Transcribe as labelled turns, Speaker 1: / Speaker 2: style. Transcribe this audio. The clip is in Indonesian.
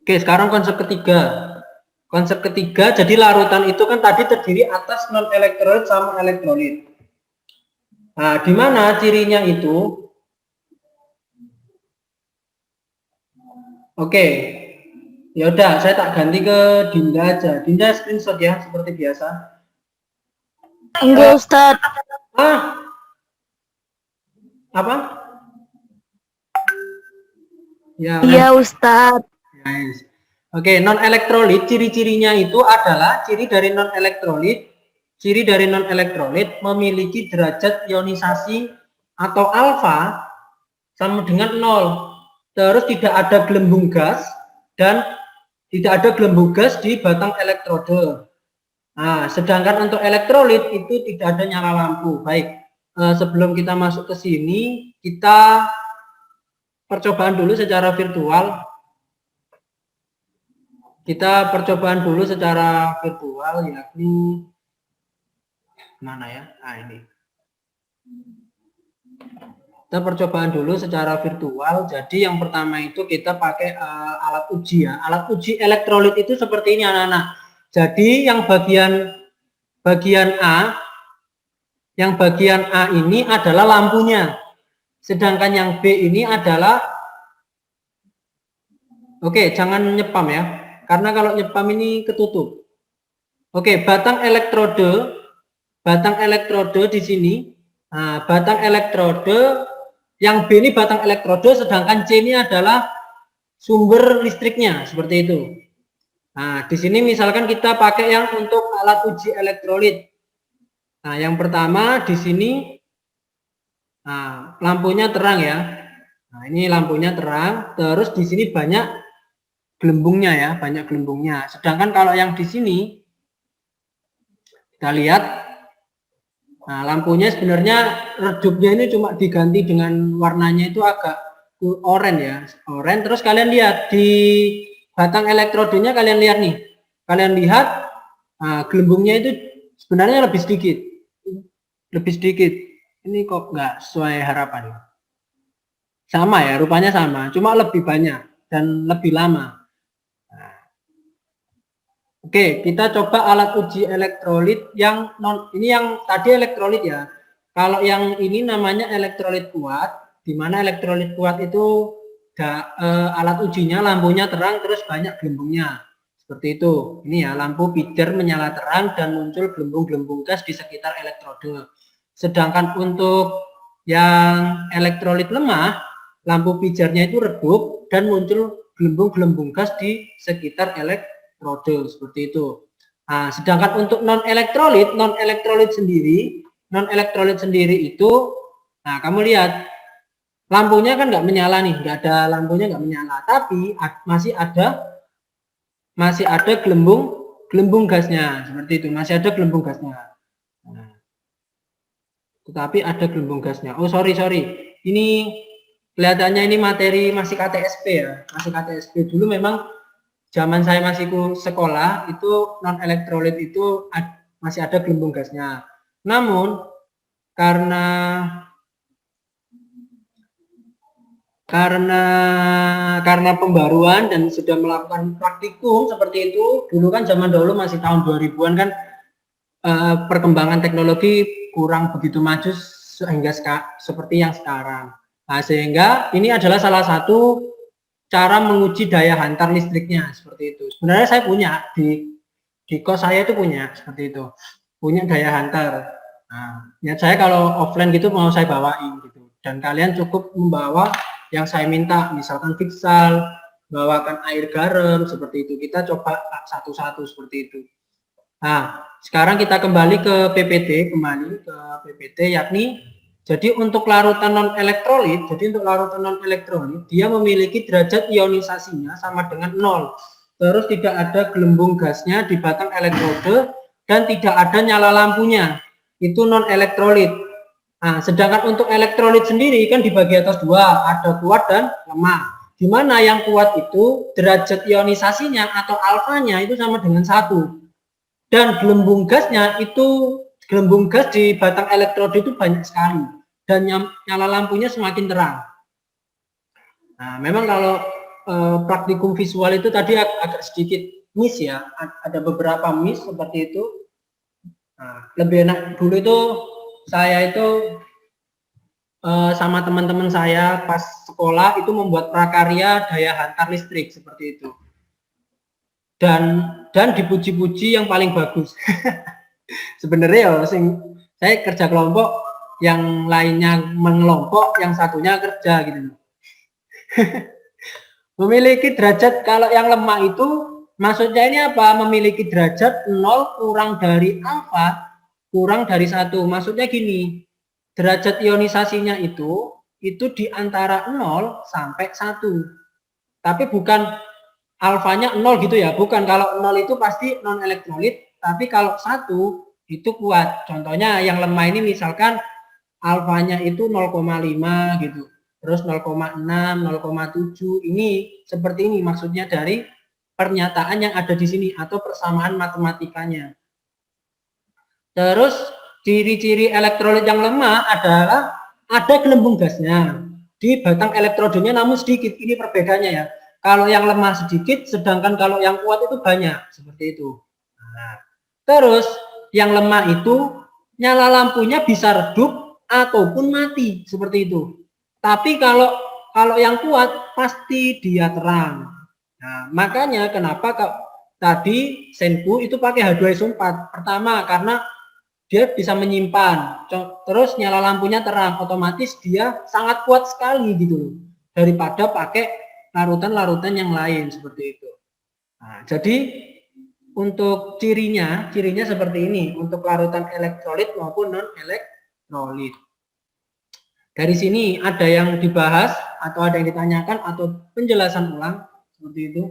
Speaker 1: Oke, sekarang konsep ketiga. Konsep ketiga, jadi larutan itu kan tadi terdiri atas non elektrolit sama elektrolit. Nah, di mana cirinya itu? Oke, ya udah, saya tak ganti ke Dinda aja. Dinda screenshot ya, seperti biasa.
Speaker 2: Enggak, Ustadz.
Speaker 1: Apa? Ya,
Speaker 2: iya, Ustadz.
Speaker 1: Nice. Oke, non elektrolit ciri-cirinya itu adalah ciri dari non elektrolit. Ciri dari non elektrolit memiliki derajat ionisasi atau alfa sama dengan 0. Terus tidak ada gelembung gas dan tidak ada gelembung gas di batang elektrode. Nah, sedangkan untuk elektrolit itu tidak ada nyala lampu. Baik, sebelum kita masuk ke sini, kita percobaan dulu secara virtual. Kita percobaan dulu secara virtual, yakni mana ya? Nah, ini. Kita percobaan dulu secara virtual. Jadi yang pertama itu kita pakai alat uji ya. Alat uji elektrolit itu seperti ini anak-anak. Jadi yang bagian A ini adalah lampunya. Sedangkan yang B ini adalah, oke, jangan nyepam ya. Karena kalau nyepam ini ketutup. Oke, batang elektrode di sini. Nah, batang elektrode yang B ini batang elektrode, sedangkan C ini adalah sumber listriknya, seperti itu. Nah, di sini misalkan kita pakai yang untuk alat uji elektrolit. Nah, yang pertama di sini, nah, lampunya terang ya. Nah, ini lampunya terang, terus di sini banyak gelembungnya ya, banyak gelembungnya. Sedangkan kalau yang di sini, kita lihat, nah, lampunya sebenarnya redupnya ini cuma diganti dengan warnanya itu agak oranye ya, oranye. Terus kalian lihat di batang elektrodenya, kalian lihat nih, kalian lihat, nah, gelembungnya itu sebenarnya lebih sedikit. Ini kok nggak sesuai harapan? Sama ya, rupanya sama, cuma lebih banyak dan lebih lama. Oke, kita coba alat uji elektrolit yang ini yang tadi elektrolit ya. Kalau yang ini namanya elektrolit kuat, di mana elektrolit kuat itu alat ujinya lampunya terang terus banyak gelembungnya. Seperti itu. Ini ya, lampu pijar menyala terang dan muncul gelembung-gelembung gas di sekitar elektrode. Sedangkan untuk yang elektrolit lemah, lampu pijarnya itu redup dan muncul gelembung-gelembung gas di sekitar elektrode seperti itu. Nah, sedangkan untuk non elektrolit sendiri itu, nah kamu lihat lampunya kan nggak menyala nih, nggak ada lampunya nggak menyala, tapi masih ada gelembung gasnya seperti itu, masih ada gelembung gasnya. Nah, tetapi ada gelembung gasnya. Oh sorry, ini kelihatannya ini materi masih KTSP ya, masih KTSP dulu memang. Zaman saya masih sekolah itu non elektrolit itu masih ada gelembung gasnya. Namun karena pembaruan dan sudah melakukan praktikum seperti itu, dulu kan zaman dahulu masih tahun 2000-an kan, perkembangan teknologi kurang begitu maju sehingga seperti yang sekarang. Nah, sehingga ini adalah salah satu cara menguji daya hantar listriknya seperti itu. Sebenarnya saya punya di kos saya itu punya seperti itu, punya daya hantar. Nah, niat saya kalau offline gitu mau saya bawain gitu. Dan kalian cukup membawa yang saya minta, misalkan fiksal, bawakan air garam seperti itu. Kita coba satu-satu seperti itu. Nah, sekarang kita kembali ke PPT, yakni jadi untuk larutan non elektrolit, dia memiliki derajat ionisasinya sama dengan 0. Terus tidak ada gelembung gasnya di batang elektrode dan tidak ada nyala lampunya. Itu non elektrolit. Nah, sedangkan untuk elektrolit sendiri kan dibagi atas dua, ada kuat dan lemah. Di mana yang kuat itu derajat ionisasinya atau alfanya itu sama dengan 1. Dan gelembung gasnya itu, gelembung gas di batang elektrode itu banyak sekali dan nyala lampunya semakin terang. Nah, memang kalau praktikum visual itu tadi agak sedikit miss ya, ada beberapa miss seperti itu. Nah, lebih enak dulu itu saya itu sama teman-teman saya pas sekolah itu membuat prakarya daya hantar listrik seperti itu. Dan dipuji-puji yang paling bagus. Sebenarnya ya saya kerja kelompok, yang lainnya mengelompok, yang satunya kerja gitu. Memiliki derajat, kalau yang lemah itu maksudnya ini apa? Memiliki derajat 0 kurang dari alfa kurang dari 1. Maksudnya gini, derajat ionisasinya itu di antara 0 sampai 1. Tapi bukan alfanya 0 gitu ya, bukan. Kalau 0 itu pasti non elektrolit, tapi kalau 1 itu kuat. Contohnya yang lemah ini misalkan alfanya itu 0,5 gitu. Terus 0,6, 0,7, ini seperti ini maksudnya dari pernyataan yang ada di sini atau persamaan matematikanya. Terus ciri-ciri elektrolit yang lemah adalah ada gelembung gasnya di batang elektrodenya namun sedikit. Ini perbedaannya ya. Kalau yang lemah sedikit, sedangkan kalau yang kuat itu banyak, seperti itu. Nah, terus yang lemah itu nyala lampunya bisa redup ataupun mati, seperti itu. Tapi kalau yang kuat pasti dia terang. Nah, makanya kenapa tadi Senpu itu pakai H2SO4. Pertama karena dia bisa menyimpan, terus nyala lampunya terang, otomatis dia sangat kuat sekali gitu daripada pakai larutan-larutan yang lain seperti itu. Nah, jadi untuk cirinya seperti ini untuk larutan elektrolit maupun non elektrolit. Dari sini ada yang dibahas atau ada yang ditanyakan atau penjelasan ulang seperti itu.